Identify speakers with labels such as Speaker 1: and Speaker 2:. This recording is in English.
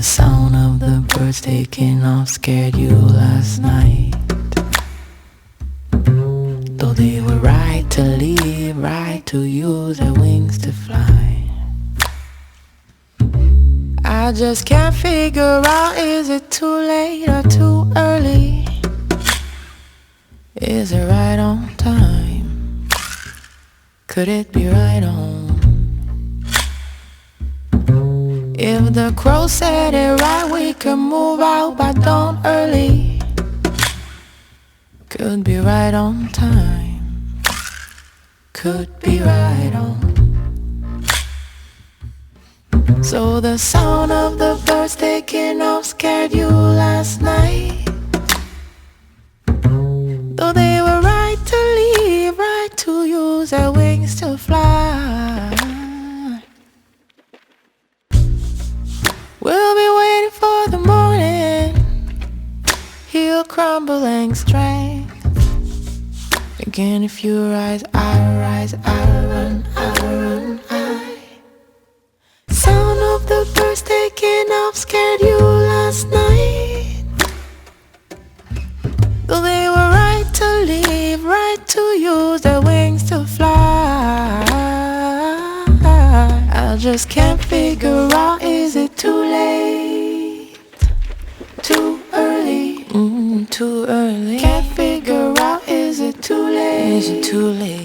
Speaker 1: the sound of the birds taking off scared you last night. Though they were right to leave, right to use their wings to fly. I just can't figure out, is it too late or too early? Is it right on time? Could it be right on? If the crow said it right, we could move out by dawn early. Could be right on time. Could be right on. So the sound of the birds taking off scared you last night. Though they were right to leave, right to use their wings to fly. We'll be waiting for the morning. He'll crumble in strength. Again, if you rise, I rise, I run, I run, I. Sound of the birds taking off scared you last night. Though they were right to leave, right to use their wings to fly. I just can't figure out, is it too late? Too early? Too early. Can't figure out, is it too late? Is it too late?